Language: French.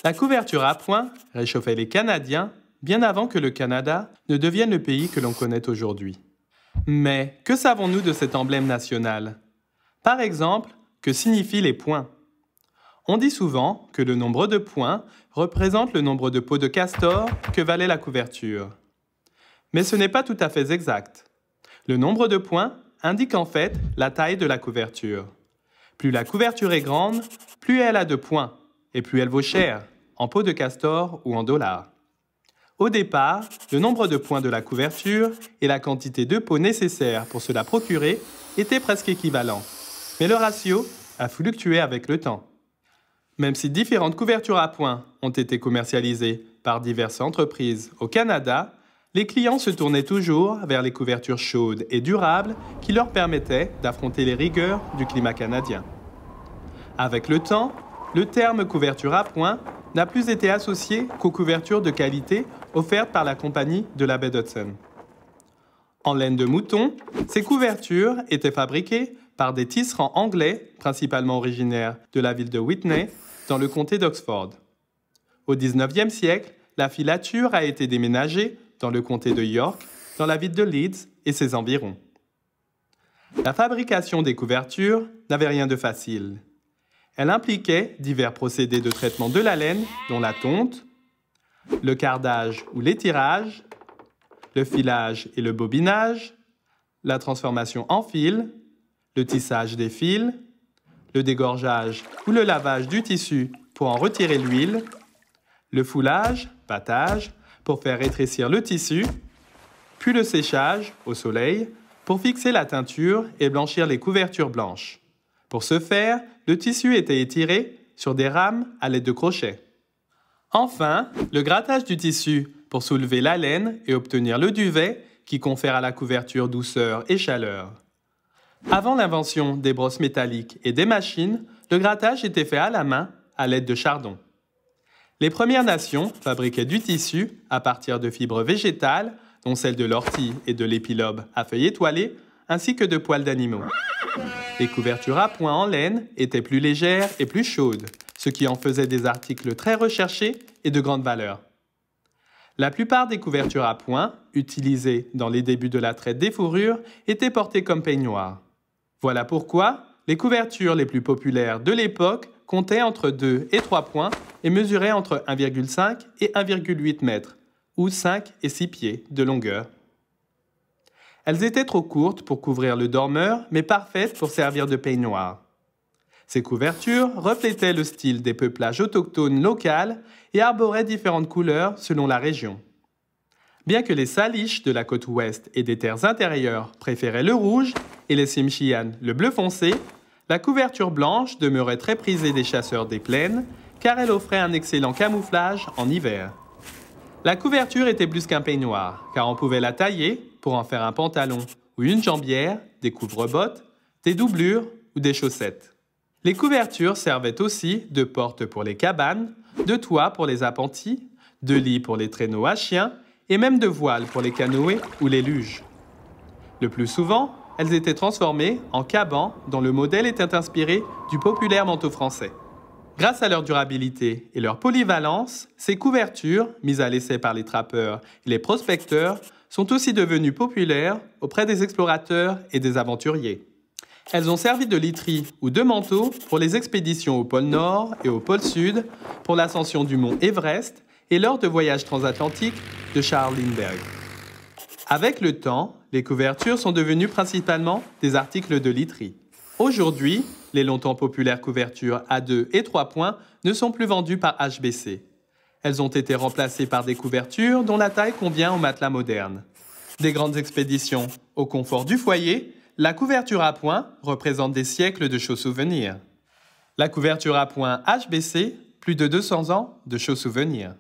La couverture à point réchauffait les Canadiens bien avant que le Canada ne devienne le pays que l'on connaît aujourd'hui. Mais que savons-nous de cet emblème national? Par exemple, que signifient les points? On dit souvent que le nombre de points représente le nombre de peaux de castor que valait la couverture. Mais ce n'est pas tout à fait exact. Le nombre de points indique en fait la taille de la couverture. Plus la couverture est grande, plus elle a de points, et plus elle vaut cher, en peau de castor ou en dollars. Au départ, le nombre de points de la couverture et la quantité de peau nécessaire pour se la procurer étaient presque équivalents. Mais le ratio a fluctué avec le temps. Même si différentes couvertures à points ont été commercialisées par diverses entreprises au Canada, les clients se tournaient toujours vers les couvertures chaudes et durables qui leur permettaient d'affronter les rigueurs du climat canadien. Avec le temps, le terme couverture à points n'a plus été associé qu'aux couvertures de qualité offertes par la compagnie de la baie d'Hudson. En laine de mouton, ces couvertures étaient fabriquées par des tisserands anglais, principalement originaires de la ville de Whitney, dans le comté d'Oxford. Au XIXe siècle, la filature a été déménagée dans le comté de York, dans la ville de Leeds et ses environs. La fabrication des couvertures n'avait rien de facile. Elle impliquait divers procédés de traitement de la laine, dont la tonte, le cardage ou l'étirage, le filage et le bobinage, la transformation en fil, le tissage des fils, le dégorgeage ou le lavage du tissu pour en retirer l'huile, le foulage, battage, pour faire rétrécir le tissu, puis le séchage, au soleil, pour fixer la teinture et blanchir les couvertures blanches. Pour ce faire, le tissu était étiré sur des rames à l'aide de crochets. Enfin, le grattage du tissu pour soulever la laine et obtenir le duvet qui confère à la couverture douceur et chaleur. Avant l'invention des brosses métalliques et des machines, le grattage était fait à la main à l'aide de chardon. Les Premières Nations fabriquaient du tissu à partir de fibres végétales, dont celles de l'ortie et de l'épilobe à feuilles étoilées, ainsi que de poils d'animaux. Les couvertures à points en laine étaient plus légères et plus chaudes, ce qui en faisait des articles très recherchés et de grande valeur. La plupart des couvertures à points, utilisées dans les débuts de la traite des fourrures, étaient portées comme peignoirs. Voilà pourquoi les couvertures les plus populaires de l'époque comptaient entre 2 et 3 points et mesuraient entre 1,5 et 1,8 mètres, ou 5 et 6 pieds de longueur. Elles étaient trop courtes pour couvrir le dormeur, mais parfaites pour servir de peignoir. Ces couvertures reflétaient le style des peuplages autochtones locaux et arboraient différentes couleurs selon la région. Bien que les Salish de la côte ouest et des terres intérieures préféraient le rouge et les Tsimshian le bleu foncé, la couverture blanche demeurait très prisée des chasseurs des plaines car elle offrait un excellent camouflage en hiver. La couverture était plus qu'un peignoir car on pouvait la tailler pour en faire un pantalon ou une jambière, des couvre-bottes, des doublures ou des chaussettes. Les couvertures servaient aussi de porte pour les cabanes, de toit pour les appentis, de lit pour les traîneaux à chiens et même de voile pour les canoës ou les luges. Le plus souvent, elles étaient transformées en cabans dont le modèle était inspiré du populaire manteau français. Grâce à leur durabilité et leur polyvalence, ces couvertures, mises à l'essai par les trappeurs et les prospecteurs, sont aussi devenues populaires auprès des explorateurs et des aventuriers. Elles ont servi de literie ou de manteau pour les expéditions au pôle Nord et au pôle Sud, pour l'ascension du mont Everest et lors de voyages transatlantiques de Charles Lindbergh. Avec le temps, les couvertures sont devenues principalement des articles de literie. Aujourd'hui, les longtemps populaires couvertures à 2 et 3 points ne sont plus vendues par HBC. Elles ont été remplacées par des couvertures dont la taille convient aux matelas modernes. Des grandes expéditions au confort du foyer, la couverture à points représente des siècles de chauds souvenirs. La couverture à points HBC, plus de 200 ans de chauds souvenirs.